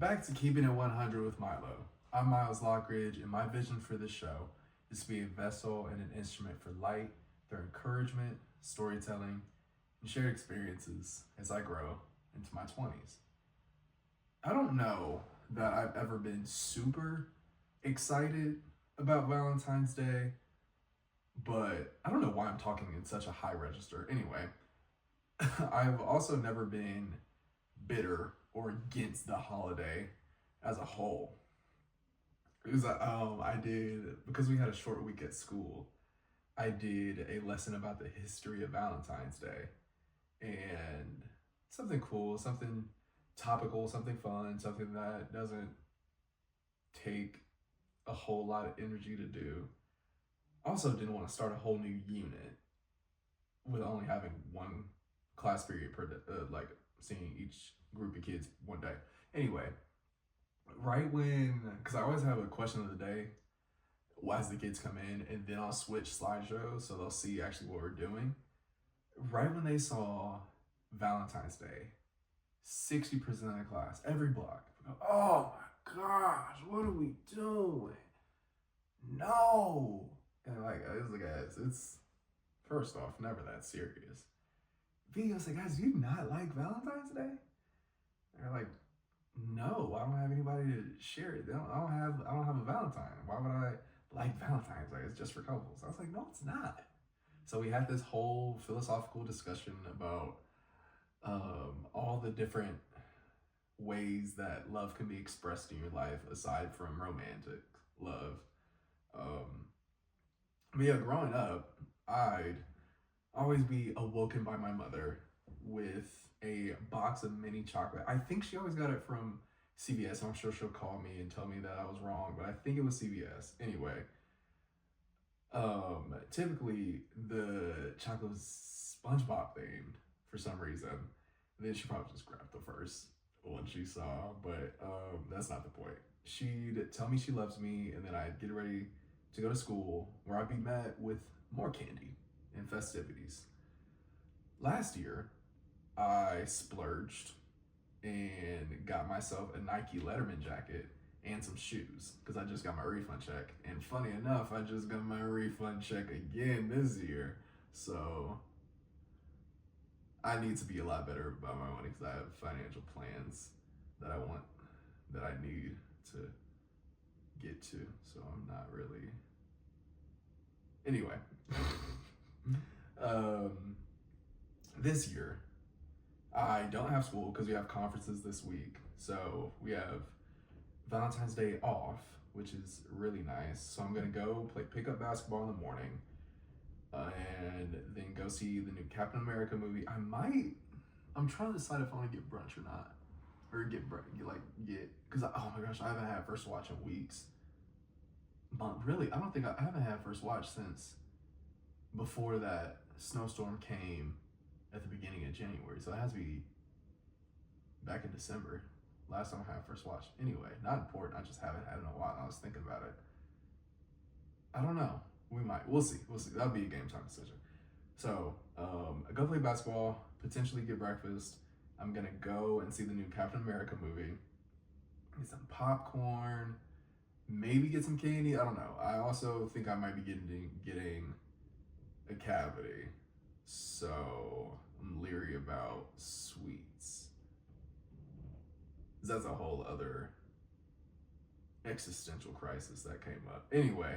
Back to keeping it 100 with Milo. I'm Miles Lockridge, and my vision for this show is to be a vessel and an instrument for light through encouragement, storytelling, and shared experiences as I grow into my 20s. I don't know that I've ever been super excited about Valentine's Day, but I don't know why I'm talking in such a high register. Anyway, I've also never been bitter or against the holiday as a whole. It was I did because we had a short week at school. I did a lesson about the history of Valentine's Day and something cool, something topical, something fun, something that doesn't take a whole lot of energy to do. Also, didn't want to start a whole new unit with only having one class period per like seeing each group of kids one day. Anyway, right when, because I always have a question of the day as the kids come in, and then I'll switch slideshows so they'll see actually what we're doing. Right when they saw Valentine's Day, 60% of the class, every block, go, oh my gosh, what are we doing? No. And like, guys, it's first off, never that serious. B, I was like, guys, do you not like Valentine's Day? They're like, no, I don't have anybody to share it. I don't have a Valentine. Why would I like Valentine's Day? It's just for couples. I was like, no, it's not. So we had this whole philosophical discussion about all the different ways that love can be expressed in your life aside from romantic love. But yeah, growing up, I'd always be awoken by my mother with a box of mini chocolate. I think she always got it from CVS. I'm sure she'll call me and tell me that I was wrong, but I think it was CVS. Anyway, typically the chocolate was SpongeBob themed for some reason. And then she probably just grabbed the first one she saw, but that's not the point. She'd tell me she loves me, and then I'd get ready to go to school where I'd be met with more candy and festivities. Last year, I splurged and got myself a Nike Letterman jacket and some shoes because I just got my refund check. And funny enough, I just got my refund check again this year. So I need to be a lot better about my money because I have financial plans that I want, that I need to get to. So I'm not really. Anyway, this year, I don't have school because we have conferences this week. So we have Valentine's Day off, which is really nice. So I'm gonna go play pickup basketball in the morning, and then go see the new Captain America movie. I'm trying to decide if I want to get brunch or not, or because oh my gosh, I haven't had First Watch in weeks. But really, I haven't had First Watch since before that snowstorm came at the beginning of January. So it has to be back in December. Last time I had First Watch. Anyway, not important. I just haven't had it in a while. I was thinking about it. I don't know. We might. We'll see. That'll be a game time decision. So, I go play basketball, potentially get breakfast. I'm going to go and see the new Captain America movie. Get some popcorn, maybe get some candy. I don't know. I also think I might be getting a cavity. So I'm leery about sweets. That's a whole other existential crisis that came up. Anyway,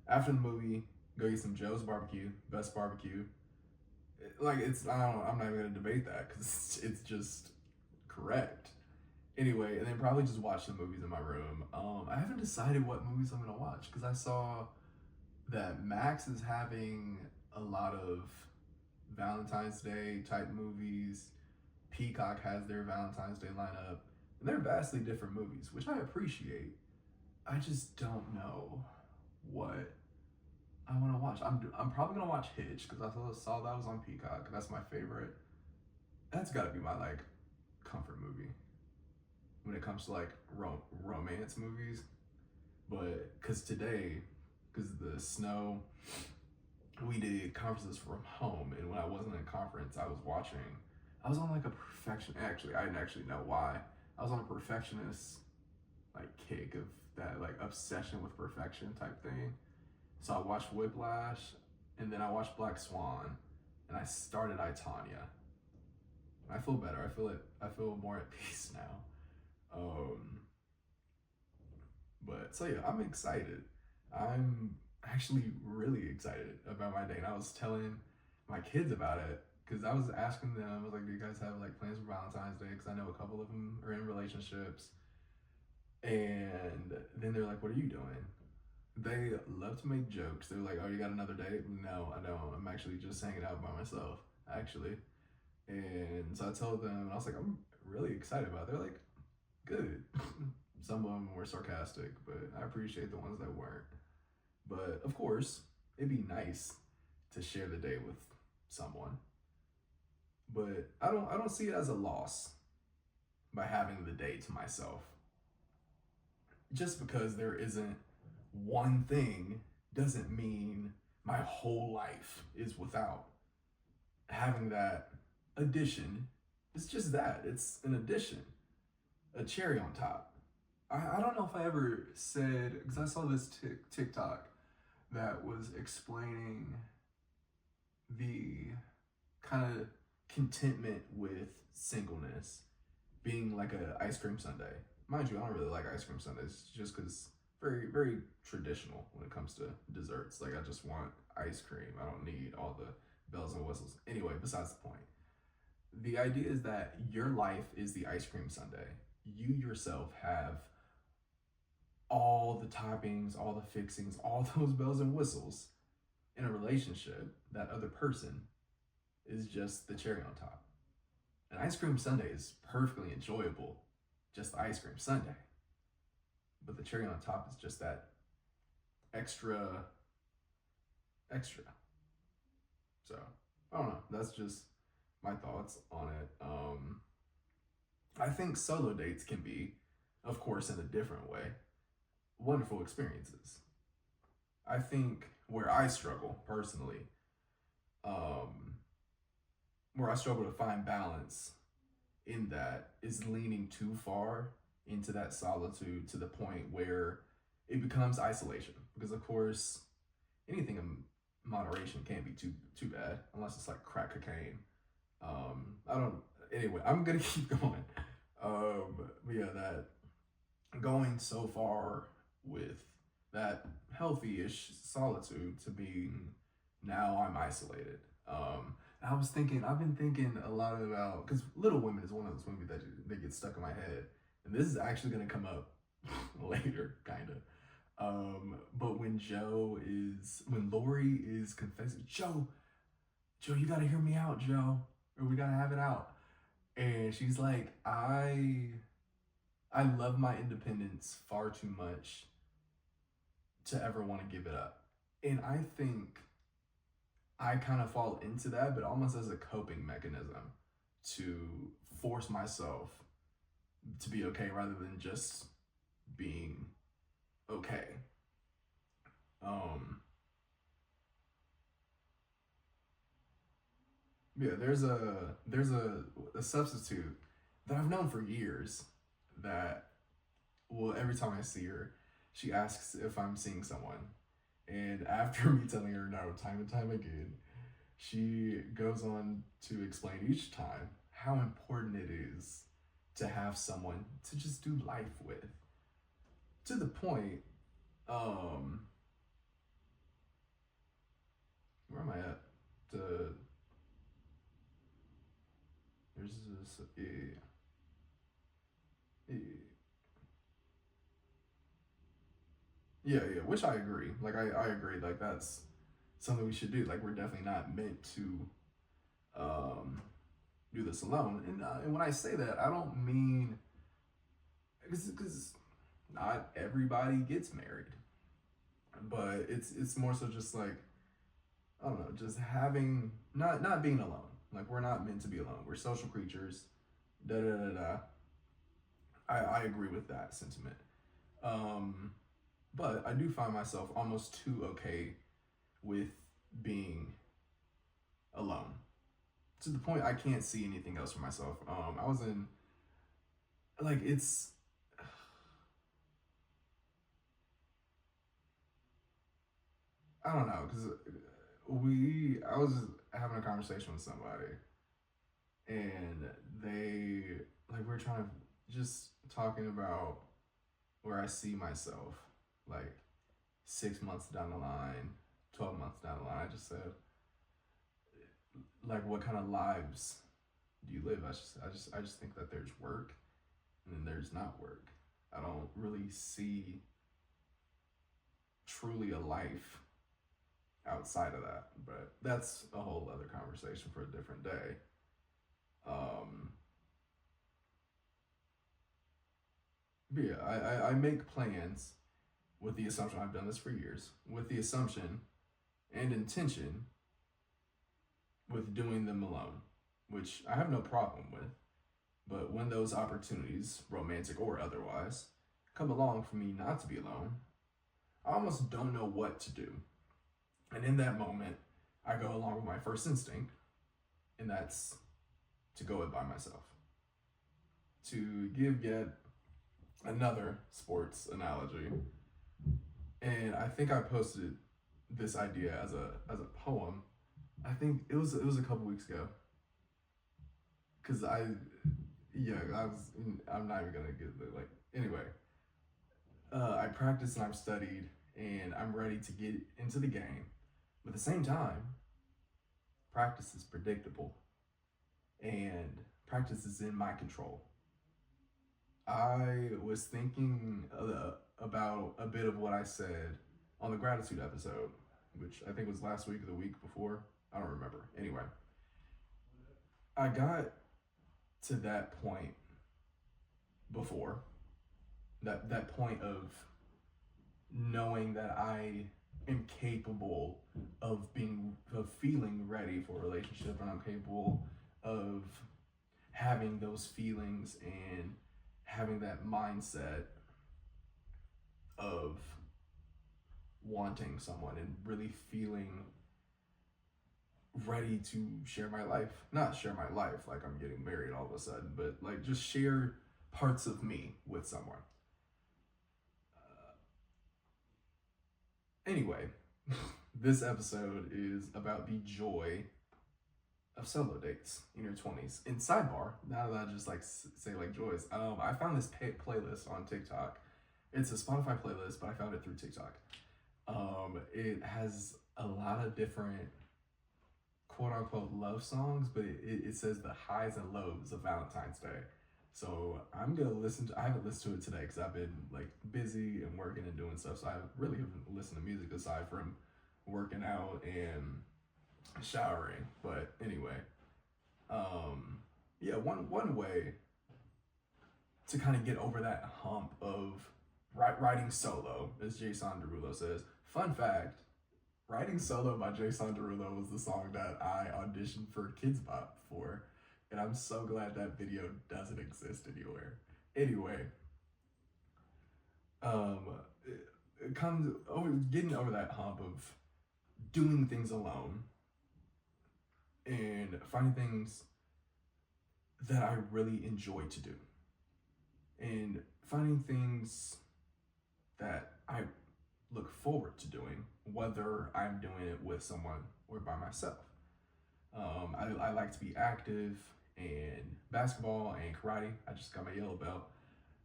after the movie, go eat some Joe's barbecue, best barbecue. I'm not even gonna debate that because it's just correct. Anyway, and then probably just watch the movies in my room. I haven't decided what movies I'm gonna watch because I saw that Max is having a lot of Valentine's Day type movies. Peacock has their Valentine's Day lineup, and they're vastly different movies, which I appreciate. I just don't know what I want to watch. I'm probably gonna watch Hitch because I saw that was on Peacock. That's my favorite. That's got to be my comfort movie when it comes to romance movies. But because of the snow, we did conferences from home, and when I wasn't in conference, I was on a perfection. Actually, I didn't actually know why. I was on a perfectionist like kick of that like obsession with perfection type thing. So I watched Whiplash, and then I watched Black Swan, and I started I, Tonya. I feel better. I feel it. I feel more at peace now. But so yeah, I'm excited. I'm actually really excited about my day. And I was telling my kids about it because I was asking them, I was like, do you guys have like plans for Valentine's Day? Because I know a couple of them are in relationships. And then they're like, what are you doing? They love to make jokes. They're like, oh, you got another date? No, I don't. I'm actually just hanging out by myself, actually. And so I told them, and I was like, I'm really excited about it. They're like, good. Some of them were sarcastic, but I appreciate the ones that weren't. But of course, it'd be nice to share the day with someone. But I don't see it as a loss by having the day to myself. Just because there isn't one thing doesn't mean my whole life is without having that addition. It's just that. It's an addition, a cherry on top. I don't know if I ever said, because I saw this TikTok that was explaining the kind of contentment with singleness being like a ice cream sundae. Mind you, I don't really like ice cream sundaes just because very, very traditional when it comes to desserts. Like, I just want ice cream. I don't need all the bells and whistles. Anyway, besides the point. The idea is that your life is the ice cream sundae. You yourself have all the toppings, all the fixings, all those bells and whistles. In a relationship, that other person is just the cherry on top. An ice cream sundae is perfectly enjoyable, just the ice cream sundae. But the cherry on top is just that extra. So, I don't know. That's just my thoughts on it. I think solo dates can be, of course, in a different way, wonderful experiences. I think where I struggle personally, um, where I struggle to find balance in that is leaning too far into that solitude to the point where it becomes isolation. Because of course, anything in moderation can't be too bad unless it's like crack cocaine. I don't. Anyway, I'm gonna keep going. But yeah, that going so far with that healthy-ish solitude to being now I'm isolated. I've been thinking a lot about, because Little Women is one of those movies that get stuck in my head, and this is actually gonna come up later, kind of. But when Lori is confessing, Joe, you gotta hear me out, Joe, or we gotta have it out. And she's like, I love my independence far too much to ever want to give it up. And I think I kind of fall into that, but almost as a coping mechanism to force myself to be okay rather than just being okay. Yeah, there's a substitute that I've known for years that, well, every time I see her, she asks if I'm seeing someone. And after me telling her no time and time again, she goes on to explain each time how important it is to have someone to just do life with. To the point, where am I at? There's this, yeah, which I agree. Like, I agree. Like, that's something we should do. Like, we're definitely not meant to do this alone. And when I say that, I don't mean because not everybody gets married, but it's more so just like, I don't know, just having not being alone. Like, we're not meant to be alone. We're social creatures. Da da da da. I agree with that sentiment. Um, but I do find myself almost too okay with being alone to the point I can't see anything else for myself. I was in like it's I don't know because I was having a conversation with somebody and they like we are trying to just talking about where I see myself like 6 months down the line, 12 months down the line. I just said like what kind of lives do you live? I just think that there's work and then there's not work. I don't really see truly a life outside of that, but that's a whole other conversation for a different day. Um, but yeah, I make plans with the assumption I've done this for years, with the assumption and intention with doing them alone, which I have no problem with. But when those opportunities, romantic or otherwise, come along for me not to be alone, I almost don't know what to do. And in that moment, I go along with my first instinct, and that's to go it by myself. To give yet another sports analogy, and I think I posted this idea as a poem. I think it was a couple weeks ago, because I'm not even gonna get the like anyway. I practiced and I've studied and I'm ready to get into the game. But at the same time, practice is predictable and practice is in my control. I was thinking about a bit of what I said on the gratitude episode, which I think was last week or the week before. I don't remember. Anyway, I got to that point before that point of knowing that I am capable of feeling ready for a relationship, and I'm capable of having those feelings and having that mindset of wanting someone and really feeling ready to share my life. Not share my life like I'm getting married all of a sudden, but like just share parts of me with someone. Anyway, this episode is about the joy of solo dates in your 20s. In sidebar, now that I just like say like joys, I found this playlist on TikTok. It's a Spotify playlist, but I found it through TikTok. It has a lot of different quote unquote love songs, but it says the highs and lows of Valentine's Day. So I'm gonna I haven't listened to it today because I've been like busy and working and doing stuff. So I really haven't listened to music aside from working out and showering. But anyway, yeah, one way to kind of get over that hump of writing solo, as Jason Derulo says. Fun fact: Writing Solo by Jason Derulo was the song that I auditioned for Kids Bop for, and I'm so glad that video doesn't exist anywhere. Anyway, um, it comes over getting over that hump of doing things alone and finding things that I really enjoy to do, and finding things that I look forward to doing, whether I'm doing it with someone or by myself. I like to be active, and basketball and karate, I just got my yellow belt,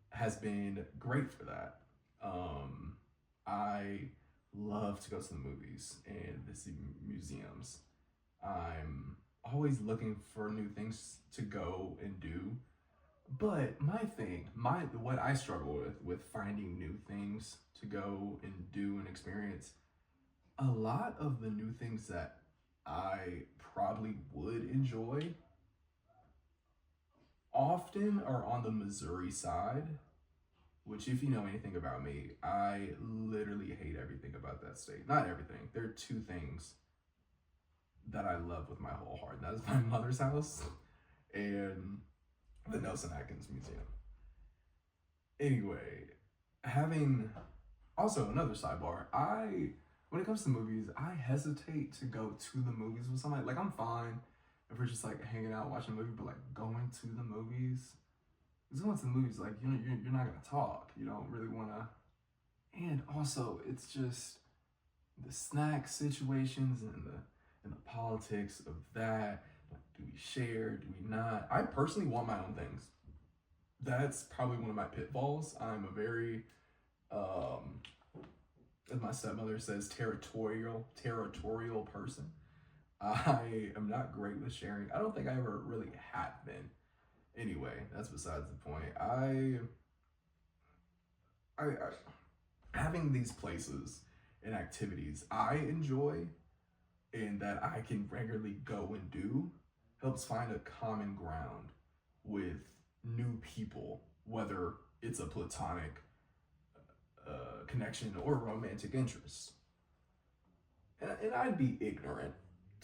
has been great for that. I love to go to the movies and visit museums. I'm always looking for new things to go and do. But what I struggle with finding new things to go and do and experience, a lot of the new things that I probably would enjoy often are on the Missouri side, which, if you know anything about me, I literally hate everything about that state. Not everything. There are two things that I love with my whole heart, and that is my mother's house and the Nelson Atkins Museum. Anyway, having also another sidebar, when it comes to movies, I hesitate to go to the movies with somebody. Like, I'm fine if we're just like hanging out watching a movie, but like going to the movies, Because going to the movies, like, you're not gonna talk. You don't really wanna. And also, it's just the snack situations and the politics of that. Like, do we share? Do we not? I personally want my own things. That's probably one of my pitfalls. I'm a very, as my stepmother says, territorial person. I am not great with sharing. I don't think I ever really have been. Anyway, that's besides the point. I having these places and activities I enjoy and that I can regularly go and do helps find a common ground with new people, whether it's a platonic connection or romantic interest. And I'd be ignorant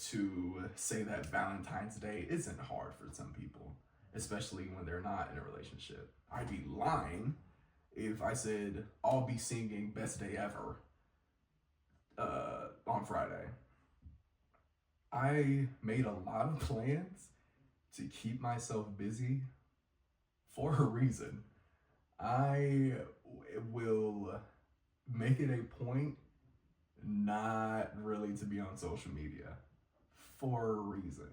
to say that Valentine's Day isn't hard for some people, especially when they're not in a relationship. I'd be lying if I said I'll be singing Best Day Ever on Friday. I made a lot of plans to keep myself busy for a reason. I will make it a point not really to be on social media for a reason.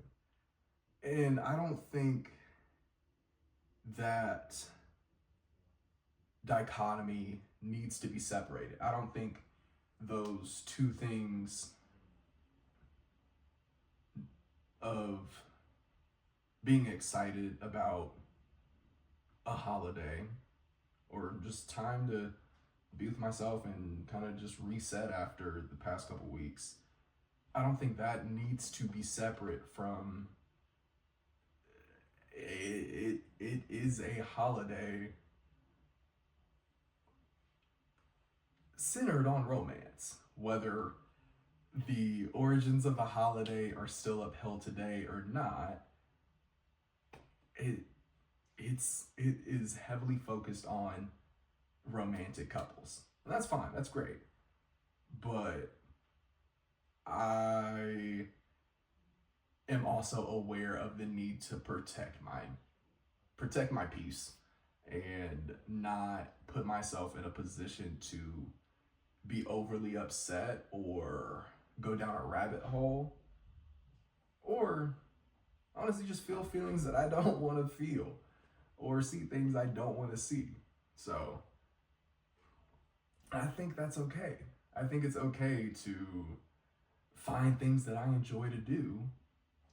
And I don't think that dichotomy needs to be separated. I don't think those two things of being excited about a holiday or just time to be with myself and kind of just reset after the past couple weeks. I don't think that needs to be separate from it is a holiday centered on romance. Whether the origins of the holiday are still upheld today or not, it is heavily focused on romantic couples. And that's fine, that's great. But I am also aware of the need to protect my peace and not put myself in a position to be overly upset or go down a rabbit hole or honestly just feel feelings that I don't want to feel or see things I don't want to see. So I think that's okay. I think it's okay to find things that I enjoy to do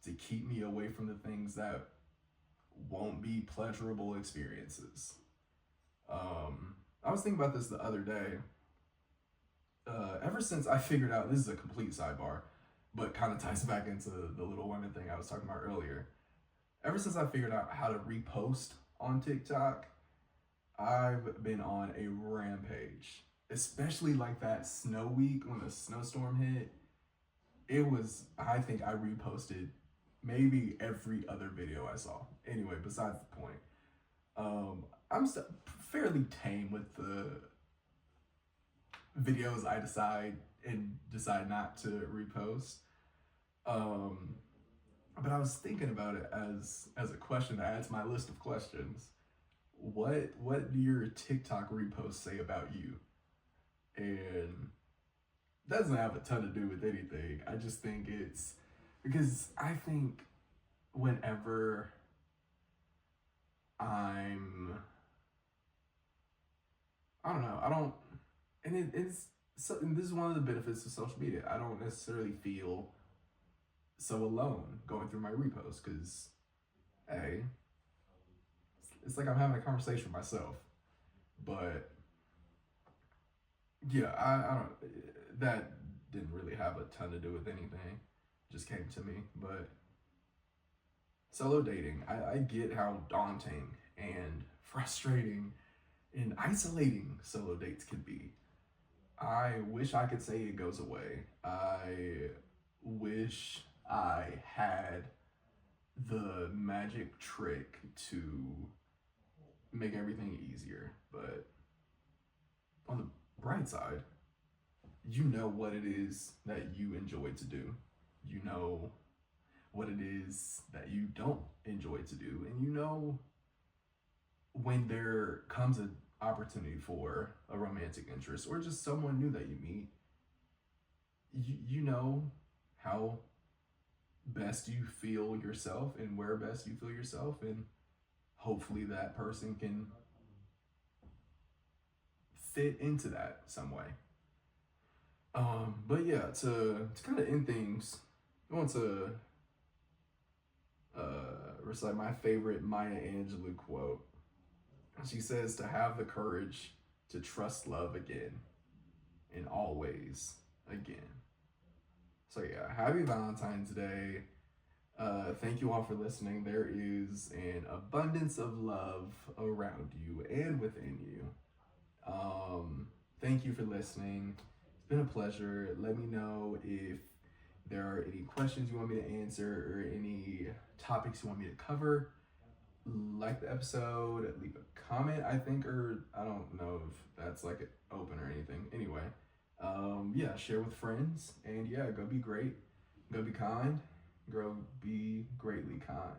to keep me away from the things that won't be pleasurable experiences. I was thinking about this the other day. Ever since I figured out, this is a complete sidebar, but kind of ties back into the little women thing I was talking about earlier. Ever since I figured out how to repost on TikTok, I've been on a rampage. Especially like that snow week when the snowstorm hit. I think I reposted maybe every other video I saw. Anyway, besides the point. I'm fairly tame with the videos I decide not to repost. But I was thinking about it as a question to add to my list of questions. What do your TikTok reposts say about you? And that doesn't have a ton to do with anything. I just think it's because I think whenever I don't know, and this is one of the benefits of social media. I don't necessarily feel so alone going through my reposts because, hey, it's like I'm having a conversation with myself. But yeah, I don't. That didn't really have a ton to do with anything. It just came to me. But solo dating, I get how daunting and frustrating and isolating solo dates can be. I wish I could say it goes away. I wish I had the magic trick to make everything easier. But on the bright side, you know what it is that you enjoy to do. You know what it is that you don't enjoy to do. And you know when there comes an opportunity for a romantic interest or just someone new that you meet, you know how best you feel yourself and where best you feel yourself, and hopefully that person can fit into that some way. But yeah, to kind of end things, I want to recite my favorite Maya Angelou quote. She says, "To have the courage to trust love again and always again." So yeah, happy Valentine's Day. Thank you all for listening. There is an abundance of love around you and within you. Thank you for listening. It's been a pleasure. Let me know if there are any questions you want me to answer or any topics you want me to cover. Like the episode, leave a comment, I think, or I don't know if that's like open or anything. Anyway, yeah, share with friends, and yeah, go be great, go be kind, go be greatly kind.